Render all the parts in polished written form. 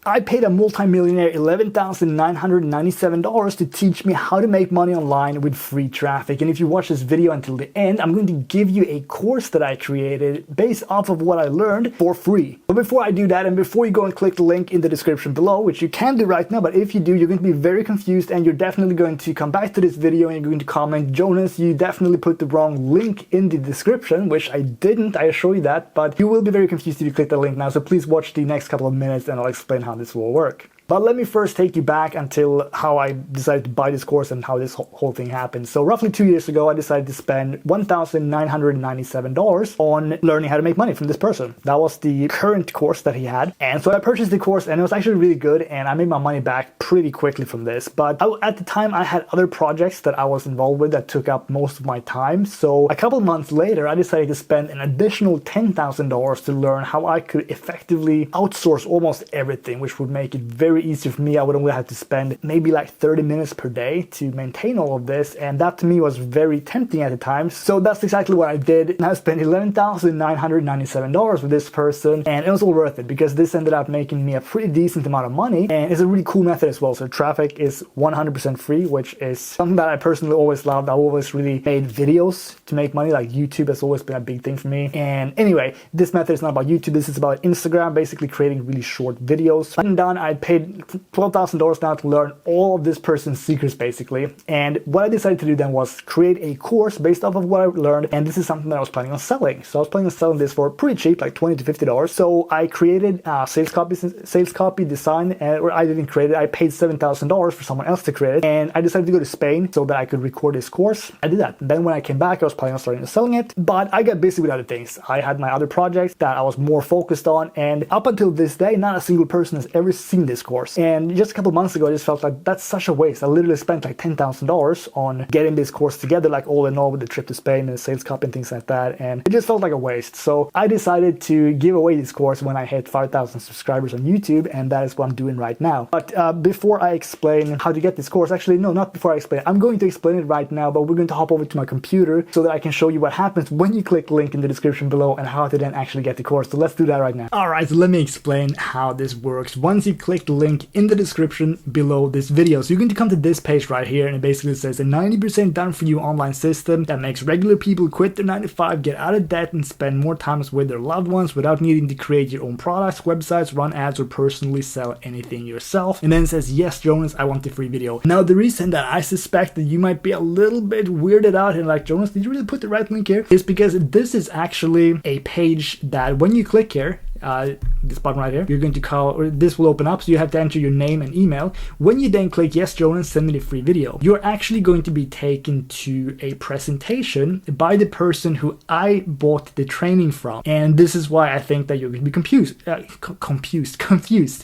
I paid a multi-millionaire $11,997 to teach me how to make money online with free traffic. And if you watch this video until the end, I'm going to give you a course that I created based off of what I learned for free. But before I do that, and before you go and click the link in the description below, which you can do right now, but if you do, you're going to be very confused and you're definitely going to come back to this video and you're going to comment, Jonas, you definitely put the wrong link in the description, which I didn't, I assure you that, but you will be very confused if you click the link now. So please watch the next couple of minutes and I'll explain how this will work. But let me first take you back until how I decided to buy this course and how this whole thing happened. So roughly 2 years ago, I decided to spend $1,997 on learning how to make money from this person. That was the current course that he had. And so I purchased the course and it was actually really good and I made my money back pretty quickly from this. But at the time I had other projects that I was involved with that took up most of my time. So a couple of months later, I decided to spend an additional $10,000 to learn how I could effectively outsource almost everything, which would make it very easy for me. I would only have to spend maybe like 30 minutes per day to maintain all of this, and that to me was very tempting at the time. So that's exactly what I did, and I spent $11,997 with this person, and it was all worth it because this ended up making me a pretty decent amount of money, and it's a really cool method as well. So traffic is 100% free, which is something that I personally always loved. I've always really made videos to make money, like YouTube has always been a big thing for me. And anyway, this method is not about YouTube, this is about Instagram, basically creating really short videos. I'm done. I paid $12,000 now to learn all of this person's secrets basically. And what I decided to do then was create a course based off of what I learned, and this is something that I was planning on selling. So I was planning on selling this for pretty cheap, like $20 to $50. So I created sales copy design, or I didn't create it, I paid $7,000 for someone else to create it, and I decided to go to Spain so that I could record this course. I did that. Then when I came back, I was planning on starting selling it, but I got busy with other things. I had my other projects that I was more focused on, and up until this day, not a single person has ever seen this course. And just a couple months ago, I just felt like that's such a waste. I literally spent like $10,000 on getting this course together, like all in all with the trip to Spain and the sales copy and things like that. And it just felt like a waste. So I decided to give away this course when I hit 5,000 subscribers on YouTube. And that is what I'm doing right now. But before I explain how to get this course, actually, no, not before I explain. I'm going to explain it right now, but we're going to hop over to my computer so that I can show you what happens when you click the link in the description below and how to then actually get the course. So let's do that right now. All right, so let me explain how this works. Once you click the link in the description below this video, so you're going to come to this page right here, and it basically says a 90% done for you online system that makes regular people quit their 9 to 5, get out of debt, and spend more time with their loved ones without needing to create your own products, websites, run ads, or personally sell anything yourself. And then it says, yes, Jonas, I want the free video. Now, the reason that I suspect that you might be a little bit weirded out and like, Jonas, did you really put the right link here? Is because this is actually a page that when you click here, this button right here, you're going to call, or this will open up, so you have to enter your name and email. When you then click yes, Jonas, send me the free video, you're actually going to be taken to a presentation by the person who I bought the training from. And this is why I think that you're going to be confused.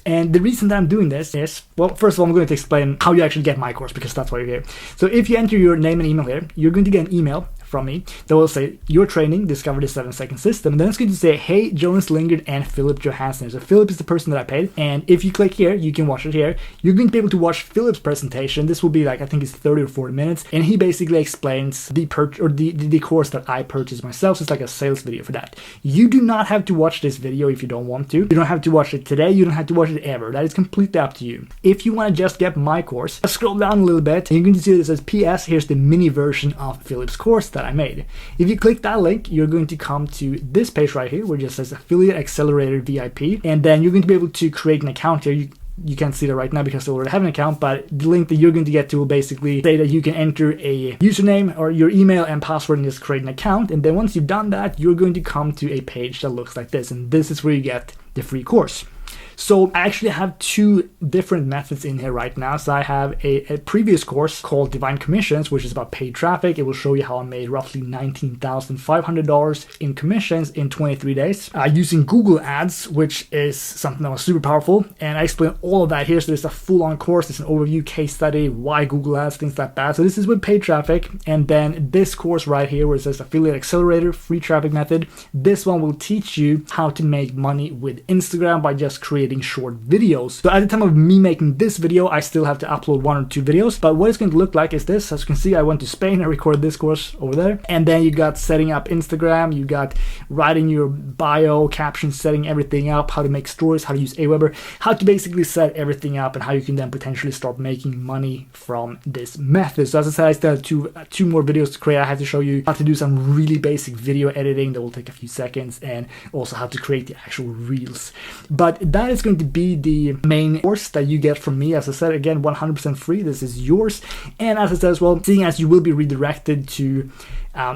And the reason that I'm doing this is, well, first of all, I'm going to explain how you actually get my course, because that's why you're here. So if you enter your name and email here, you're going to get an email from me that will say your training, discover the 7-second system, and then it's going to say, hey, Jonas Lingard and Philip Johansson. So Philip is the person that I paid, and if you click here, you can watch it here. You're going to be able to watch Philip's presentation. This will be like, I think it's 30 or 40 minutes, and he basically explains the course that I purchased myself. So it's like a sales video for that. You do not have to watch this video if you don't want to. You don't have to watch it today. You don't have to watch it ever. That is completely up to you. If you want to just get my course, scroll down a little bit, and you're going to see that it says PS. Here's the mini version of Philip's course that I made. If you click that link, you're going to come to this page right here where it just says Affiliate Accelerator VIP, and then you're going to be able to create an account here. You can't see that right now because I already have an account, but the link that you're going to get to will basically say that you can enter a username or your email and password and just create an account. And then once you've done that, you're going to come to a page that looks like this, and this is where you get the free course. So I actually have two different methods in here right now. So I have a previous course called Divine Commissions, which is about paid traffic. It will show you how I made roughly $19,500 in commissions in 23 days using Google Ads, which is something that was super powerful. And I explain all of that here. So there's a full-on course, there's an overview, case study, why Google Ads, things like that. So this is with paid traffic. And then this course right here where it says Affiliate Accelerator, free traffic method. This one will teach you how to make money with Instagram by just creating creating short videos. So at the time of me making this video, I still have to upload 1 or 2 videos, but what it's going to look like is this. As you can see, I went to Spain, I recorded this course over there, and then you got setting up Instagram, you got writing your bio, captions, setting everything up, how to make stories, how to use Aweber, how to basically set everything up, and how you can then potentially start making money from this method. So as I said, I still have two more videos to create. I have to show you how to do some really basic video editing that will take a few seconds, and also how to create the actual reels. But that is going to be the main course that you get from me. As I said, again, 100% free. This is yours. And as I said as well, seeing as you will be redirected to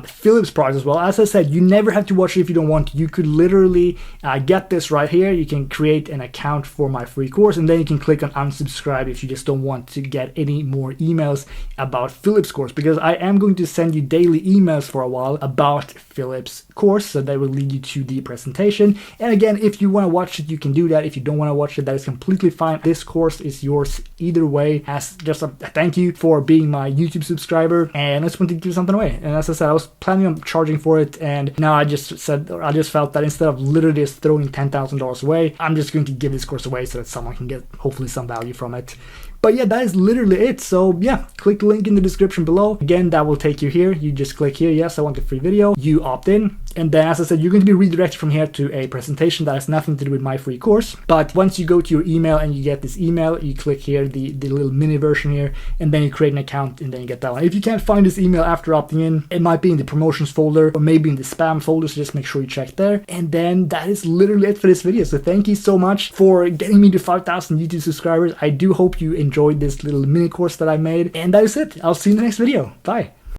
Philip's products as well. As I said, you never have to watch it if you don't want to. You could literally get this right here. You can create an account for my free course, and then you can click on unsubscribe if you just don't want to get any more emails about Philip's course, because I am going to send you daily emails for a while about Philip's course, so that will lead you to the presentation. And again, if you want to watch it, you can do that. If you don't want to watch it, that is completely fine. This course is yours either way, as just a thank you for being my YouTube subscriber, and I just wanted to give something away. And as I said, I was planning on charging for it, and now I just felt that instead of literally just throwing $10,000 away, I'm just going to give this course away so that someone can get hopefully some value from it. But yeah, that is literally it. So yeah, click the link in the description below. Again, that will take you here. You just click here, yes, I want a free video. You opt in. And then, as I said, you're going to be redirected from here to a presentation that has nothing to do with my free course. But once you go to your email and you get this email, you click here, the little mini version here, and then you create an account, and then you get that one. If you can't find this email after opting in, it might be in the promotions folder or maybe in the spam folder, so just make sure you check there. And then that is literally it for this video. So thank you so much for getting me to 5,000 YouTube subscribers. I do hope you enjoyed this little mini course that I made. And that is it. I'll see you in the next video. Bye.